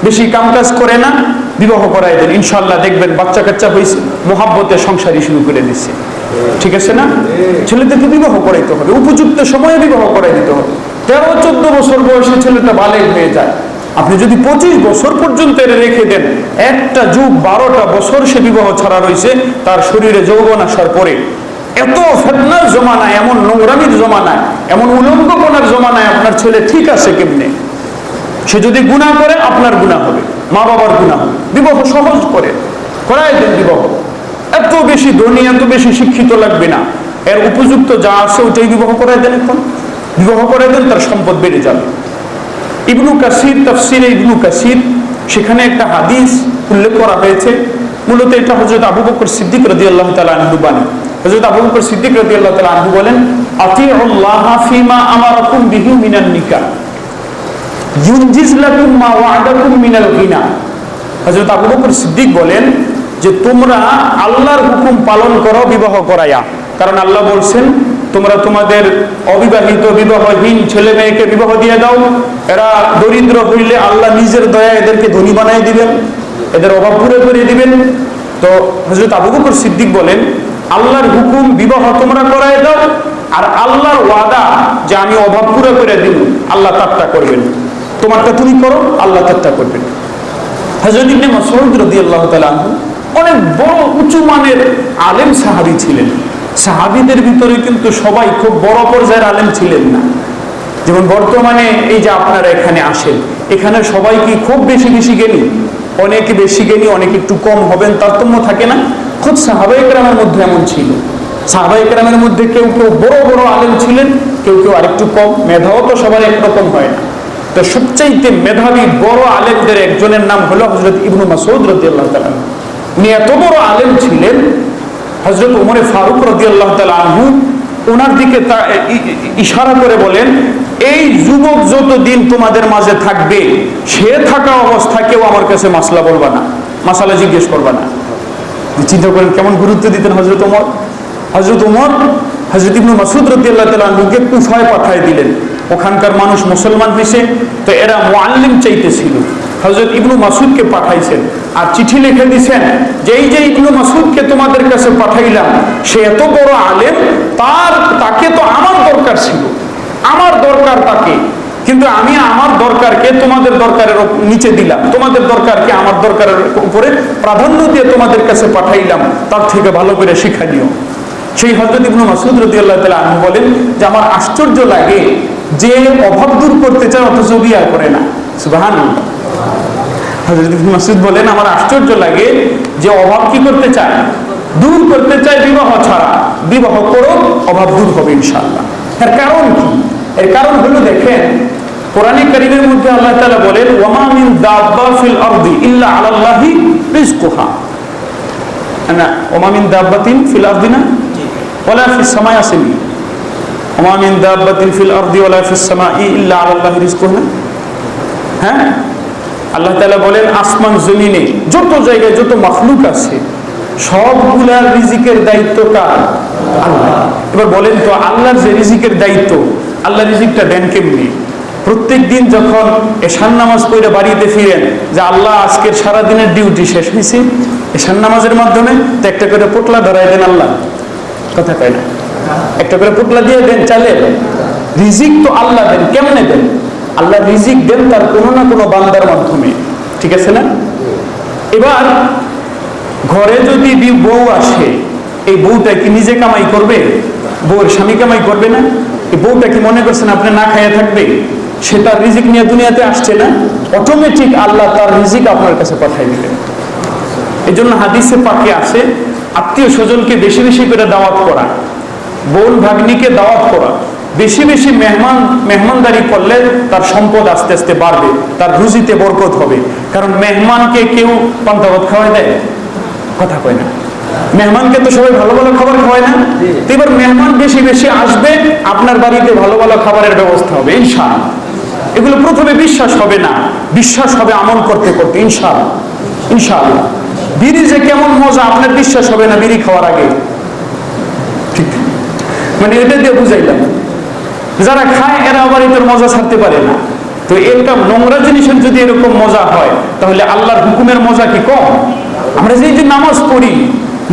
বেশি কাম কাজ করে না, বিবাহ করাই দেন। ইনশাল্লাহ দেখবেন বাচ্চা কাচ্চা হয়েছে, মোহাব্বতে সংসারই শুরু করে দিচ্ছে। ঠিক আছে না? ছেলেদেরকে বিবাহ করাইতে হবে, উপযুক্ত সময়ে বিবাহ করাই দিতে হবে। 13-14 বছর বয়সে ছেলেটা বালেগ হয়ে যায়। আপনি যদি 25 বছর পর্যন্ত রেখে দেন, একটা যুগ 12টা বছর সে বিবাহ ছাড়া রয়েছে, তার শরীরে যৌবন আসার পরে এত ফিতনার জমানায়, এমন নোংরামির জমানায়, এমন উলঙ্গপনার জমানায় আপনার ছেলে ঠিক আছে কেমনে? সে যদি গুনাহ করে, আপনার গুনাহ হবে, মা বাবার গুনাহ হবে। বিবাহ সহজ করে করাই দেন বিবাহ। এত বেশি ধনী, এত বেশি শিক্ষিত লাগবে না, এর উপযুক্ত যা আছে ওইটাই বিবাহ করাই দেন। এখন বিবাহ করাই দেন, তার সম্পদ বেড়ে যাবে। ইবনু কাসির, তাফসিরে ইবনু কাসির, সেখানে একটা হাদিস উল্লেখ করা হয়েছে। মূলত এটা হযরত আবু বকর সিদ্দিক রাদিয়াল্লাহু তাআলা আনহু বাণী। হযরত আবু বকর সিদ্দিক রাদিয়াল্লাহু তাআলা আনহু বলেন, আতিউল্লাহ ফিমা আমারাকুম বিহি মিনান নিকাহ ইউনজিজ লাকুম মা ওয়া'দাকুম মিনাল গিনা। হযরত আবু বকর সিদ্দিক বলেন যে তোমরা আল্লাহর হুকুম পালন করো বিবাহ করায়া। কারণ আল্লাহ বলছেন, তোমরা তোমাদের অবিবাহিত বিবাহহীন ছেলে মেয়েকে বিবাহ দিয়ে দাও। এরা দরিদ্র হইলে আল্লাহ নিজের দয়া এদেরকে ধনী বানাই দিবেন, এদের অভাব পুরো করে দিবেন। তো হযরত আবু বকর সিদ্দিক বলেন, আল্লাহর হুকুম বিবাহ তোমরা করায় দাও, আর আল্লাহর ওয়াদা যে আমি অভাব পুরো করে দিব, আল্লাহ তারটা করবেন। তোমারটা তুমি করো, আল্লাহ তারটা করবেন। হযরত ইবনে মাসউদ রাদিয়াল্লাহু তাআলা আনহু অনেক বড় উঁচু মানের আলেম সাহাবী ছিলেন। সাহাবীদের ভিতরে কিন্তু সবাই খুব বড় পর্যায়ের আলেম ছিলেন না। যেমন বর্তমানে এই যে আপনারা এখানে আসেন, এখানে সবাই কি খুব বেশি বেশি জ্ঞানী? অনেকে বেশি জ্ঞানী, অনেকে একটু কম হবেন, তারতম্য থাকে না? খুব সাহাবায়ে কেরামের মধ্যে এমন ছিল। সাহাবায়ে কেরামের মধ্যে কেউ কেউ বড় বড় আলেম ছিলেন, কেউ কেউ আরেকটু কম। মেধাও তো সবার একরকম হয় না। তো সবচাইতে মেধাবী বড় আলেমদের একজনের নাম হলো হযরত ইবনু মাসউদ রাদিয়াল্লাহু তাআলা। উনি এত বড় আলেম ছিলেন, হযরত ওমর ফারুক রাদিয়াল্লাহু তাআলা আনহু ওনার দিকে ইশারা করে বলেন, এই যুবক যতদিন তোমাদের মাঝে থাকবে, সে থাকা অবস্থায় কেউ আমার কাছে মাসলা বলবা না, মাসালা জিজ্ঞেস করবা না। চিন্তা করেন কেমন গুরুত্ব দিতেন হযরত ওমর। হযরত ওমর হযরত ইবনু মাসউদ রাদিয়াল্লাহু তাআলা আনহুকে কুফায় পাঠিয়ে দিলেন। ওখানকার মানুষ মুসলমান হয়েছে, তো এরা মুআল্লিম চাইতেছিল। হযরত ইবনু মাসউদকে পাঠাইছেন আর চিঠি লিখে দিয়েছেন যে এই যে ইবনু মাসউদকে তোমাদের কাছে পাঠাইলাম, সে এত বড় আলেম, তাকে তো আমার দরকার ছিল, আমার দরকার তাকে, কিন্তু আমি আমার দরকারকে তোমাদের দরকারের নিচে দিলাম, তোমাদের দরকারকে আমার দরকারের উপরে প্রাধান্য দিয়ে তোমাদের কাছে পাঠাইলাম, তার থেকে ভালো করে শিক্ষা নিও। সেই হযরত ইবনু মাসউদ রাদিয়াল্লাহু তাআলা আনহু বলেন যে আমার আশ্চর্য লাগে যে অভাব দূর করতে চায় অথচ বিয়া করে না। সুবহানাল্লাহ। হযরত ইবনু মাসউদ বলেন আমার আশ্চর্য লাগে যে অভাব কি করতে চায়, দূর করতে চায় বিবাহ ছাড়া। বিবাহ করো, অভাব দূর হবে ইনশাআল্লাহ। এর কারণ কি? এর কারণ হলো দেখেন, কোরআনে কারীমের মধ্যে আল্লাহ তাআলা বলেন ওয়ামা মিন দাব্বা ফিল আরদি ইল্লা আলাল্লাহি রিজকুহা। না, ওয়ামা মিন দাব্বাতিন ফিল আরদি না, ওয়ালা ফিস সামাই আসেনি, ওয়ামা মিন দাব্বাতিন ফিল আরদি ওয়ালা ফিস সামাই ইল্লা আলাল্লাহি রিজকুহা। হ্যাঁ, আল্লাহ তাআলা বলেন আসমান জমিনে যত জায়গায় যত মাখলুক আছে সবগুলার রিজিকের দায়িত্ব কার? আল্লাহ। এবার বলেন তো, আল্লাহর যে রিজিকের দায়িত্ব, আল্লাহ রিজিকটা দেন কেমনি? প্রত্যেক দিন যখন এশার নামাজ পড়ে বাড়িতে ফিরেন, যে আল্লাহ আজকের সারাদিনের ডিউটি শেষ হয়েছে, এশার নামাজের মাধ্যমে তো একটা করে পোটলা ধরাই দেন আল্লাহ, কথা কয় না, একটা করে পোটলা দিয়ে দেন চালে। রিজিক তো আল্লাহ দেন, কেমনে দেন? আল্লাহ রিজিক দেন তার কোনো না কোনো বান্দার মাধ্যমে, ঠিক আছে না? এবার ঘরে যদি বউ আসে, এই বউটা কি নিজে কামাই করবে? বউর স্বামী কামাই করবে না? এই বউটা কি মনে করছেন আপনি না খাইয়া থাকবে? সে তার রিজিক নিয়ে দুনিয়াতে আসছে না, অটোমেটিক আল্লাহ তার রিজিক আপনার কাছে পাঠাই দিলেন। এই জন্য হাদিসে পাকে আছে আত্মীয় স্বজনকে বেশি বেশি করে দাওয়াত করা, বোন ভাগ্নিকে দাওয়াত করা, বেশি বেশি মেহমানদারি করলে তার সম্পদ আস্তে আস্তে বাড়বে, তার রুজিতে বরকত হবে। কারণ মেহমানকে কেউ পান্তা ভাত খাওয়াই দেয়? কথা কয় না। মেহমানকে তো সবাই ভালো ভালো খাবার খাওয়ায় না? এবার মেহমান বেশি বেশি আসবে, আপনার বাড়িতে ভালো ভালো খাবারের ব্যবস্থা হবে ইনশাআল্লাহ। এগুলো প্রথমে বিশ্বাস হবে না, বিশ্বাস হবে আমল করতে করতে ইনশাআল্লাহ। ইনশাআল্লাহ বিড়ি যে কেমন মজা আপনার বিশ্বাস হবে না বিড়ি খাওয়ার আগে, ঠিক? মানে এটা দিয়ে বুঝাইলাম, যারা খায় এরা আবার এটার মজা ছাড়তে পারে না। তো এরকম নোংরা জিনিসের যদি এরকম মজা হয়, তাহলে আল্লাহর হুকুমের মজা কি কম? আমরা যে নামাজ পড়ি,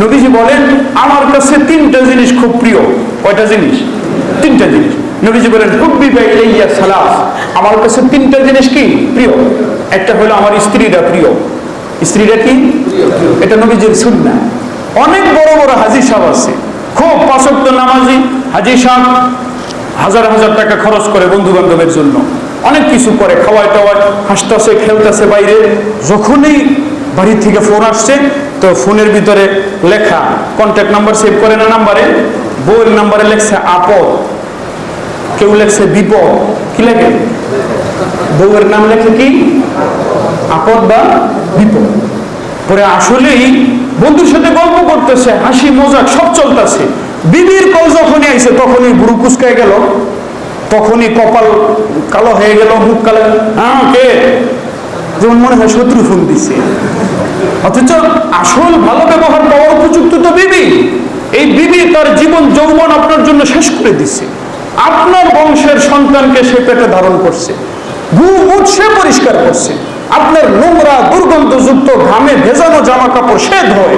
নবীজি বলেন আমার কাছে তিনটা জিনিস খুব প্রিয়। কয়টা জিনিস? তিনটা জিনিস। নবীজি বলেন হুব্বিবা ইলাইয়া সালাস, আমার কাছে তিনটা জিনিস কি প্রিয়। একটা হলো আমার স্ত্রীরা প্রিয়। স্ত্রীরা কি? এটা নবীজির সুন্নাহ। অনেক বড় বড় হাজী সাহেব আছে, খুব পাঁচ ওয়াক্ত নামাজি হাজী সাহেব, হাজার হাজার টাকা খরচ করে বন্ধু বান্ধবের জন্য, অনেক কিছু করে, খাওয়ায় টাওয়ায়, হাসতেছে খেলতেছে বাইরে। যখনই বাড়ি থেকে ফোন আসছে, তো ফোনের ভিতরে লেখা কন্ট্যাক্ট নাম্বার সেভ করে না, নাম্বারে বউয়ের নাম্বারে লেখছে আপদ, কেউ লেখছে বিপদ। কি লেখে? বউয়ের নাম লেখে কি? আপদ বা বিপদ। পরে আসলেই বন্ধুর সাথে গল্প করতেছে, হাসি মজাক সব চলতেছে। বিবির কল যখনই আইছে, তখনই বুড়ো কুচকায় গেল, তখনই কপাল কালো হয়ে গেল, মুখ কালো। হ্যাঁ কে? যেমন মনে হয় শত্রু ফোন দিচ্ছে। অথচ আসল ভালো ব্যবহার পাওয়ার উপযুক্ত তো বিবি। এই বিবি তার জীবন যৌবন আপনার জন্য শেষ করে দিচ্ছে, আপনার বংশের সন্তানকে সে পেটে ধারণ করছে, মুখ সে পরিষ্কার করছে, আপনার নোংরা দুর্গন্ধযুক্ত ঘামে ভেজানো জামা কাপড় সে ধোয়,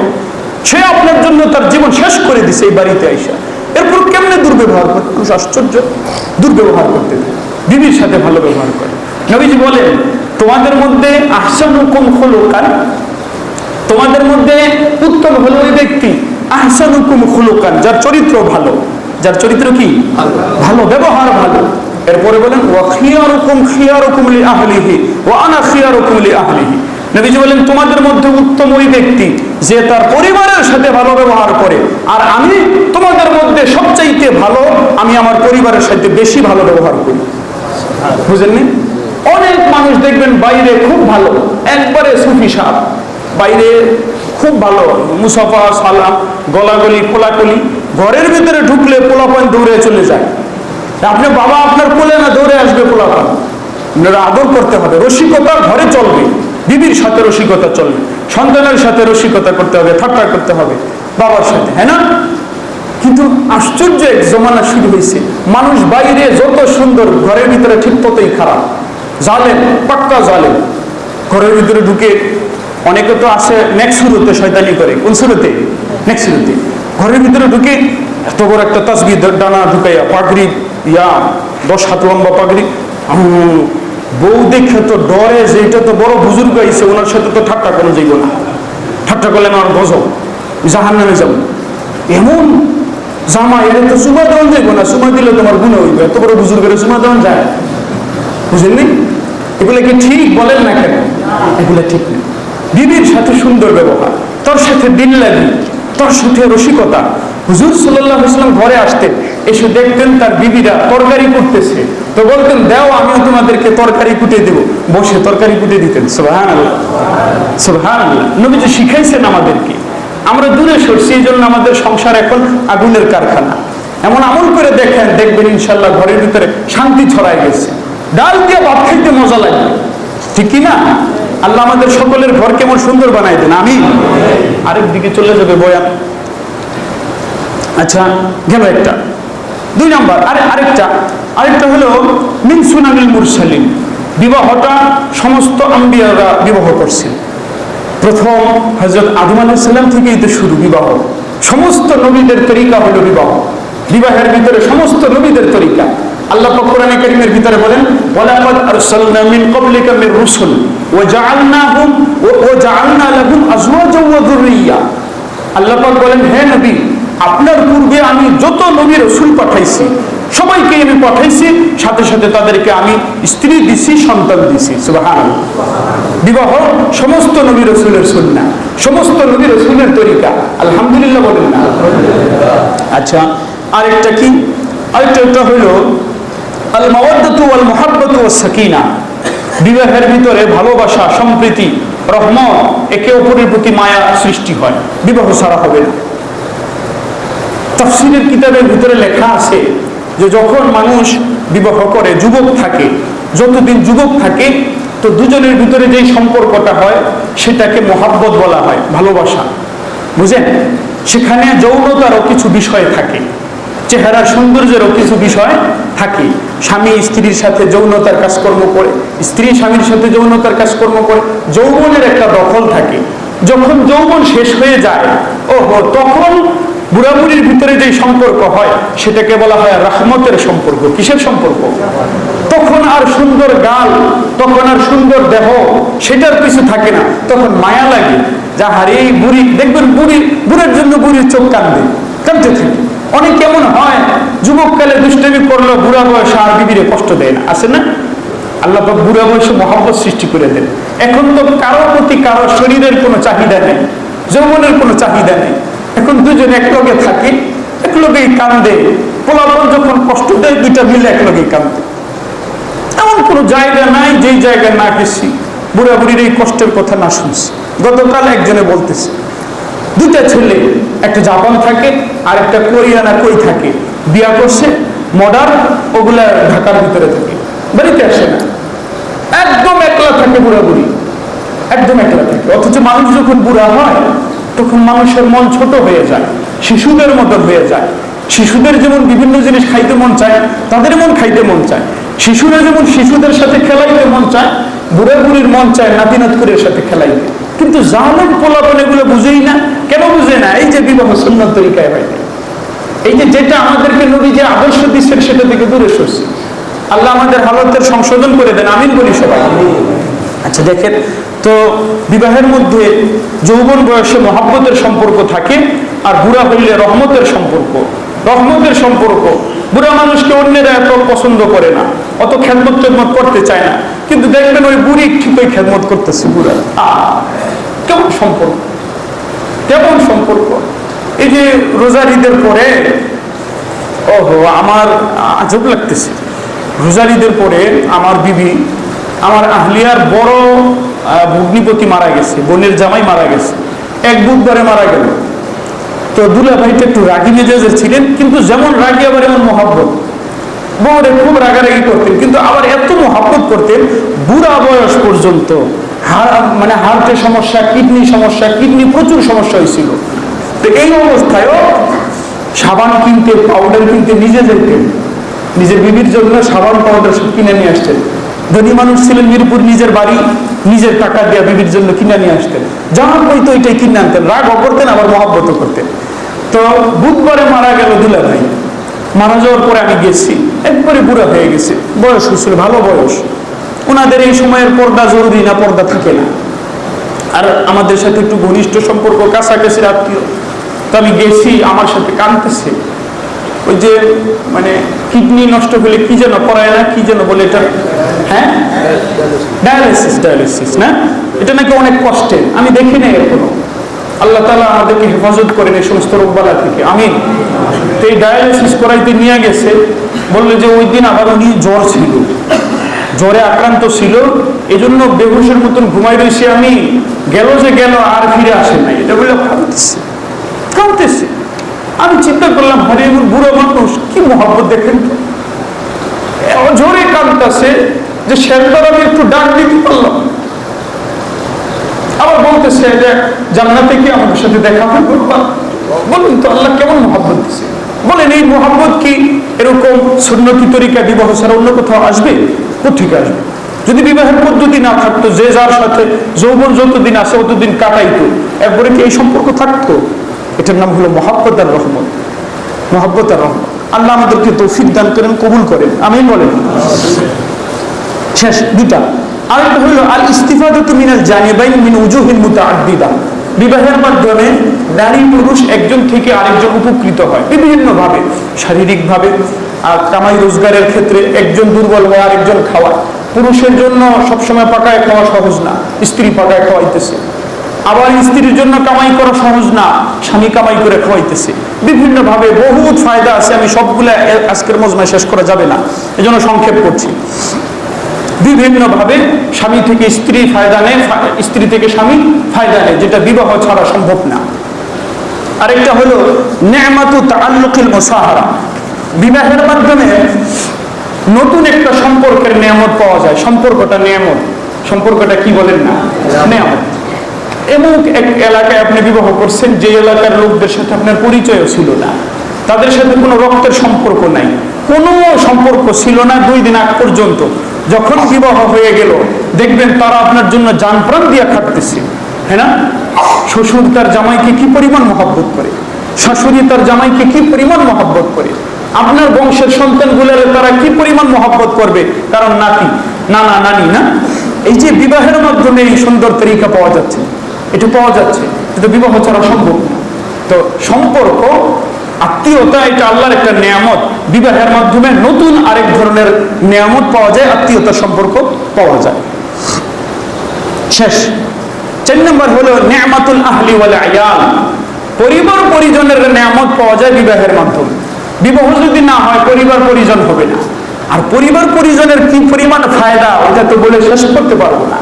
সে আপনার জন্য তার জীবন শেষ করে দিছে এই বাড়িতে আইসা। এরপর কেমনে দুর্ব্যবহার করে? মানুষ আশ্চর্য, দুর্ব্যবহার করতে দেয়, বিবির সাথে ভালো ব্যবহার করে। নবীজি বলেন তোমাদের মধ্যে আহসানুকুম খুলুকান, তোমাদের মধ্যে উত্তম হলো ওই ব্যক্তি আহসানুকুম খুলুকান, যার চরিত্র ভালো। যার চরিত্র কি? ভালো, ব্যবহার ভালো। এরপরে বলেন ওয়া খিয়ারুকুম খিয়ারুকুম লি আহলিহি ওয়া আনা খিয়ারুকুম লি আহলিহি। নবীজি বলেন তোমাদের মধ্যে উত্তম ওই ব্যক্তি যে তার পরিবারের সাথে ভালো ব্যবহার করে, আর আমি তোমাদের মধ্যে সবচাইতে ভালো, আমি আমার পরিবারের সাথে বেশি ভালো ব্যবহার করি। বুঝলেন? অনেক মানুষ দেখবেন বাইরে খুব ভালো, একবারে সুফি সাহেব, বাইরে খুব ভালো, মুসাফা সালাম, গলাগলি খোলাখুলি, ঘরের ভিতরে ঢুকলে পোলাপান দৌড়ে চলে যায়। আপনি বাবা আপনার কোলে না দৌড়ে আসবে পোলাপান। আদর করতে হবে, রসিকতা ঘরে চলবে, বিবির সাথে রসিকতা চলবে, সন্তানের সাথে রসিকতা করতে হবে, ঠাট্টা করতে হবে বাবার সাথে, হ্যাঁ না? কিন্তু আশ্চর্য এক জমানা শুরু হয়েছে, মানুষ বাইরে যত সুন্দর, ঘরের ভিতরে ঠিক ততই খারাপ, জালেম, পাক্কা জালেম। ঘরের ভিতরে ঢুকে অনেকে তো আসে নেক্সট শুরুতে শয়তানি করে। কোন শুরুতে? নেক্সট শুরুতে। ঘরের ভিতরে ঢুকে এত বড় একটা তাসবিহ ডানা ঢুকাইয়া, পাগড়ি ইয়া 10 হাত লম্বা পাগড়ি, বউ দেখে তো ডরে যে এটা তো বড় বুজুর্গ আইছে, ওনার সাথে তো ঠাট্টা কোনো যাইব না, ঠাট্টা করলে আমার গজব, জাহান্নামে যাব। এমন জামা, এর তো সুমা দেওয়ান যাইব না, সুমা দিলে তোমার গুণ হইবে, এত বড় বুজুর্গের সুমা দেওয়ান যায়? বুঝলেন? এগুলো কি ঠিক বলেন না কেন? এগুলো ঠিক না। বিবির সাথে সুন্দর ব্যবহার, তোর সাথে দিল লাগি, তোর সাথে রসিকতা। হুজুর সাল্লাল্লাহু আলাইহি ওয়াসাল্লাম ঘরে আসতেন, এসে দেখতেন তার বিবিরা তরকারি কুটতেছে, তো বলতেন দাও আমিও তোমাদেরকে তরকারি কুটে দেব, বসে তরকারি কুটে দিতেন। সুবহানাল্লাহ, সুবহানাল্লাহ। নবীজি শিখাইছেন আমাদেরকে। আমরা দূরে সরছি, এই জন্য আমাদের সংসার এখন আগুনের কারখানা। এমন আমল করে দেখেন, দেখবেন ইনশাল্লাহ ঘরের ভিতরে শান্তি ছড়ায় গেছে। ডাল দিয়ে ভাত খাইতে মজা লাগবে, ঠিক কি না? আল্লাহ আমাদের সকলের ঘর কেমন সুন্দর বানাই দেন, আমিন। আরেক দিকে চলে যাবে বয়ান। আচ্ছা, গেল একটা। 2 নাম্বার আরেকটা হলো মিন সুনানিল মুরসালিন। বিবাহটা সমস্ত আম্বিয়ারা বিবাহ করছেন। প্রথম হযরত আদম আলাইহিস সালাম থেকেই তো শুরু বিবাহ। সমস্ত নবীদের তরিকা হলো বিবাহ। বিবাহের ভিতরে সমস্ত নবীদের তরিকা। আল্লাহ পাক কোরআনে কারীমের ভিতরে বলেন, ওয়ালাকাদ আরসালনা মিন ক্বাবলিকা মির রুসুল ওয়া জাআলনা লাহুম আজওয়াজাও ওয়া যুররিয়্যা। আল্লাহ পাক বলেন, হে নবী, আপনার পূর্বে আমি যত নবী রাসূল পাঠাইছি সবাইকে আমি পাঠাইছি, সাথে সাথে তাদেরকে আমি স্ত্রী দিছি, সন্তান দিছি। সুবহানাল্লাহ। বিবাহ সমস্ত নবী রাসূলের সুন্নাহ, সমস্ত নবী রাসূলের তরিকা। আলহামদুলিল্লাহ বলেন না? আচ্ছা, আরেকটা হলো আল মাওয়াদ্দাতু ওয়াল মুহাব্বাতু ওয়াস সাকিনা। বিবাহের ভিতরে ভালোবাসা, সম্প্রীতি, রহমত, একে অপরের প্রতি মায়া সৃষ্টি হয়। বিবাহ ছাড়া হবে না। তাফসীরের কিতাবের ভিতরে লেখা আছে যে যখন মানুষ বিবাহ করে, যুবক থাকে, যতদিন যুবক থাকে, তো দুজনের ভিতরে যে সম্পর্কটা হয় সেটাকে মোহাব্বত বলা হয়, ভালোবাসা। বুঝেন? সেখানে যৌনতারও কিছু বিষয় থাকে, চেহারার সৌন্দর্যেরও কিছু বিষয় থাকে। স্বামী স্ত্রীর সাথে যৌনতার কাজকর্ম করে, স্ত্রী স্বামীর সাথে যৌনতার কাজকর্ম করে, যৌবনের একটা দখল থাকে। যখন যৌবন শেষ হয়ে যায়, তখন বুড়াবুড়ির ভিতরে যে সম্পর্ক হয় সেটাকে বলা হয় রহমতের সম্পর্ক। কিসের সম্পর্ক? তখন আর সুন্দর গাল, তখন আর সুন্দর দেহ, সেটার কিছু থাকে না। তখন মায়া লাগে, যাহারে এই বুড়ি, দেখবেন বুড়ার জন্য বুড়ির চোখ কাঁদতে থাকে। অনেক কেমন হয়, যুবককালে দুষ্টামি করলো, বুড়া বয়সে আর বিবিরে কষ্ট দেয় না, আছে না? আল্লাহ পাক বুড়া বয়সে মহব্বত সৃষ্টি করে দেন। এখন তো কারোর প্রতি কারোর শরীরের কোনো চাহিদা নেই, যৌবনের কোনো চাহিদা নেই। এখন দুজন একলগে থাকে, একলগেই কান্দে। পোলাপন যখন কষ্ট দেয়, দুইটা মিলে একলগেই কান্দে। এমন কোনো জায়গা নাই যেই জায়গায় না গেছি, বুড়া বুড়ির এই কষ্টের কথা না শুনছি। গতকাল একজনে বলতেছে, 2টা ছেলে, একটা জাপান থাকে আর একটা কোরিয়া না কই থাকে, বিয়া করছে, মডার্ন, ওগুলা ঢাকার ভিতরে থাকে, বাড়িতে আসে না, একদম একলা থাকে বুড়া বুড়ি, একদম একলা থাকে। অথচ মানুষ যখন বুড়া হয় তখন মানুষের মন ছোট হয়ে যায়, শিশুদের মতন হয়ে যায়। শিশুদের যেমন বিভিন্ন জিনিস খাইতে মন চায়, তাদের মন খাইতে মন চায়। শিশুরা যেমন শিশুদের সাথে খেলাইতে মন চায়, বুড়া বুড়ির মন চায় নাতি নাতকুরের সাথে খেলাইতে। কিন্তু জালেম পোলাপন এগুলো বুঝেই না। কেন বুঝে না? এই যে বিবাহ সুন্নাত তরিকায় হয়, এই যে যেটা আমাদেরকে নবী যে আদর্শ দিচ্ছেন সেটা থেকে দূরে সরছি। আল্লাহ আমাদের হালতের সংশোধন করে দেন, আমিন বলি সবাই। আচ্ছা দেখেন তো, বিবাহের মধ্যে যৌবন বয়সে মহব্বতের সম্পর্ক থাকে, আর বুড়া হইলে রহমতের সম্পর্ক। রহমতের সম্পর্ক, বুড়া মানুষকে অন্যেরা এত পছন্দ করে না, অত খেদমত টেদমত করতে চায় না, কিন্তু দেখবেন ওই বুড়ি ঠিকই খেদমত করতেছে। বুড়া কেমন সম্পর্ক, কেমন সম্পর্ক। এই যে রোজার ঈদের পরে, আমার আজব লাগতেছে, রোজার ঈদের পরে আমার বিবি, আমার আহলিয়ার বড় ভগ্নিপতি মারা গেছে, বোনের জামাই মারা গেছে, 1 বুধবারে মারা গেল। তো দুলা ভাইটা একটু রাগি মেজাজের ছিলেন, কিন্তু যেমন রাগি আবার এমন মহব্বত। বউরে খুব রাগারাগি করতেন, কিন্তু আবার এত মহব্বত করতেন বুড়া বয়স পর্যন্ত। মানে হার্টের সমস্যা, কিডনি প্রচুর সমস্যা হয়েছিল। তো এই অবস্থায়ও সাবান কিনতে, পাউডার কিনতে নিজে যেতেন, নিজের বিবির জন্য সাবান পাউডার সব কিনে নিয়ে আসতেন। ধনী মানুষ ছিলেন, মিরপুর নিজের বাড়ি, নিজের টাকা দিয়ে বিবির জন্য কিনে নিয়ে আসতেন। যা কইতো ওইটাই কিনে আনতেন, রাগও করতেন আবার মহব্বতও করতেন। তো বুধবারে মারা গেল দুলা ভাই। মারা যাওয়ার পরে আমি গেছি, একবারে বুড়া হয়ে গেছে, বয়স হয়েছিল, ভালো বয়স। ওনাদের এই সময়ের পর্দা জরুরি না, পর্দা থাকে না। আর আমাদের সাথে একটু ঘনিষ্ঠ সম্পর্ক, কাছাকাছি আত্মীয়। তো আমি গেছি, আমার সাথে কাঁদতেছে। ওই যে মানে কিডনি নষ্ট হলে কি যেন করায় না, কি যেন বলে এটা, হ্যাঁ, ডায়ালিসিস না, এটা নাকি অনেক কষ্টের। আমি দেখি নাই এখনো, আল্লাহ তাআলা আমাদেরকে হেফাজত করেন এই সমস্ত রোগবালা থেকে, আমিন। তো এই ডায়ালিসিস করাইতে নিয়ে গেছে, বললে যে ওই দিন আবার উনি জ্বর ছিল, জ্বরে আক্রান্ত ছিল, এই জন্য বেহুশের মতন ঘুমাই রয়েছে। আমি গেল যে গেল, আর ফিরে আসে নাই, এটা বলে কাঁদতেছে। আমি চিন্তা করলাম, হারে বুড়ো মানুষ, কি মহব্বত দেখেন, জ্বরে কাঁদতেছে, যে শেষবার আমি একটু ডাক দিতে পারলাম। আবার বলতেছে যে জান্নাতে কি আমাদের সাথে দেখা হবে, বলুন তো আল্লাহ কেমন মহব্বত দিচ্ছে। বলেন এই মহব্বত কি এরকম সুন্নতি তরিকা বিবাহ ছাড়া অন্য কোথাও আসবে? কোথেকে আসবে? যদি বিবাহের পদ্ধতি না থাকতো, যে যার সাথে যৌবন যতদিন আছে অতদিন কাটাইতো, একবারে কি এই সম্পর্ক থাকতো? এটার নাম হলো মহব্বত আর রহমত। মহব্বত আর রহমত। আল্লাহ আমাদেরকে তৌফিক দান করেন, কবুল করেন, আমিন বলেন। শেষ দুটা। আরেকটা হলো আল ইস্তিফাদাতু মিনাল জানিবাইন মিন উজুহিন মুতাআদ্দিদা। বিবাহের মাধ্যমে নারী পুরুষ একজন থেকে আরেকজন উপকৃত হয় বিভিন্ন ভাবে, শারীরিক ভাবে, আর কামাই রোজগারের ক্ষেত্রে একজন দুর্বল হয় আরেকজন খাওয়া। পুরুষের জন্য সবসময় পাকায় খাওয়া সহজ না, স্ত্রী পাকায় খাওয়াইতেছে। আবার স্ত্রীর জন্য কামাই করা সহজ না, স্বামী কামাই করে খাওয়াইতেছে। বিভিন্ন ভাবে বহুত ফায়দা আছে, আমি সবগুলা আজকের মজমায় শেষ করা যাবে না, এজন্য সংক্ষেপ করছি। বিভিন্ন ভাবে স্বামী থেকে স্ত্রী ফায়দা নেয়, স্ত্রী থেকে স্বামী ফায়দা নেয়, যেটা বিবাহ ছাড়া সম্ভব না। আরেকটা হলো নি'মাতু তাআল্লুকিল মুসাহারা। বিবাহের মাধ্যমে নতুন একটা সম্পর্কের নিয়ামত পাওয়া যায়। সম্পর্কটা নিয়ামত। সম্পর্কটা কি বলেন না? নিয়ামত। এমন এক এলাকায় আপনি বিবাহ করছেন, যে এলাকার লোকদের সাথে আপনার পরিচয়ও ছিল না, তাদের সাথে কোনো রক্তের সম্পর্ক নাই, কোনো সম্পর্ক ছিল না 2 দিন আগ পর্যন্ত। যখন বিবাহ হয়ে গেল, দেখবেন তারা আপনার জন্য জান প্রাণ দিয়ে খাটতেছে, হ্যাঁ না? শ্বশুর তার জামাইকে কি পরিমাণ মহব্বত করে, শাশুড়ি তার জামাইকে কি পরিমাণ মহব্বত করে, আপনার বংশের সন্তানগুলোর তারা কি পরিমাণ মহব্বত করবে, কারণ নাতি, নানা, নানি, না? এই যে বিবাহের মাধ্যমে এই সুন্দর তরিকা পাওয়া যাচ্ছে, এটা পাওয়া যাচ্ছে, এটা বিবাহ ছাড়া সম্ভব না। তো সম্পর্ক, আত্মীয়তা, এটা আল্লাহর একটা নিয়ামত। বিবাহের মাধ্যমে নতুন আরেক ধরনের নিয়ামত পাওয়া যায়, আত্মীয়তার সম্পর্ক পাওয়া যায়। শেষ 4 নম্বর হলো নি'মাতুল আহলি ওয়াল আয়াল। পরিবার পরিজনের নিয়ামত পাওয়া যায় বিবাহের মাধ্যমে। বিবাহ যদি না হয় পরিবার পরিজন হবে না। আর পরিবার পরিজনের কি পরিমাণ ফায়দা, ওটা তো বলে শেষ করতে পারবো না।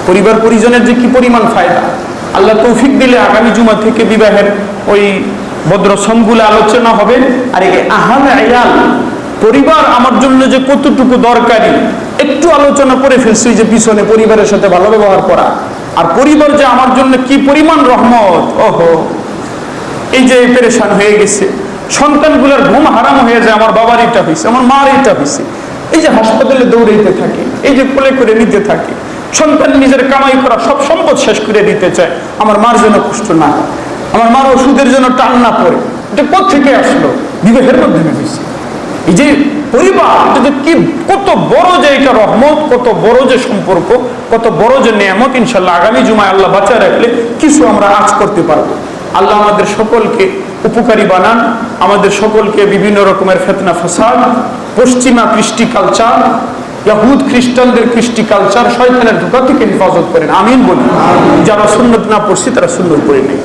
পরিবার পরিজনের যে কি পরিমাণ ফায়দা, আল্লাহ তৌফিক দিলে আগামী জুমা থেকে বিবাহের ওই ভদ্রসমগুলো আলোচনা হবে। আর এই আহলে আয়াল, পরিবার আমার জন্য যে কতটুকু দরকারি, একটু আলোচনা করে ফেলছি, যে পিছনে পরিবারের সাথে ভালো ব্যবহার করা। আর পরিবার যে আমার জন্য কি পরিমাণ রহমত, ওহো। এই যে পেরেশান হয়ে গেছে, সন্তানগুলোর ঘুম হারাম হয়ে যায়, আমার বাবার এটা হয়েছে, আমার মার এটা হয়েছে, এই যে হাসপাতালে দৌড়াইতে থাকে, এই যে কোলে করে নিতে থাকে, সন্তান নিজের কামাই করা সব সম্পদ শেষ করে দিতে চায়, আমার মার জন্য কষ্ট না হয়, আমার মার ওষুধের জন্য টান না পড়ে। এটা কোত্থেকে আসলো? বিবাহের মাধ্যমে হয়েছে। এই যে পরিবার, এটা যে কি কত বড় যে এটা রহমত, কত বড় যে সম্পর্ক, কত বড় যে নিয়ামত। ইনশাআল্লাহ আগামী জুমায় আল্লাহ বাঁচায় রাখলে কিছু আমরা আজ করতে পারবো। আল্লাহ আমাদের সকলকে উপকারী বানান, আমাদের সকলকে বিভিন্ন রকমের ফিতনা ফাসাদ, পশ্চিমা কৃষ্টি কালচার, ইহুদ খ্রিস্টানদের কৃষ্টি কালচার, শয়তানের ধোঁকা থেকে হেফাজত করেন, আমিন বলি। যারা সুন্নত না পড়ছি তারা সুন্নত পড়ে নেই।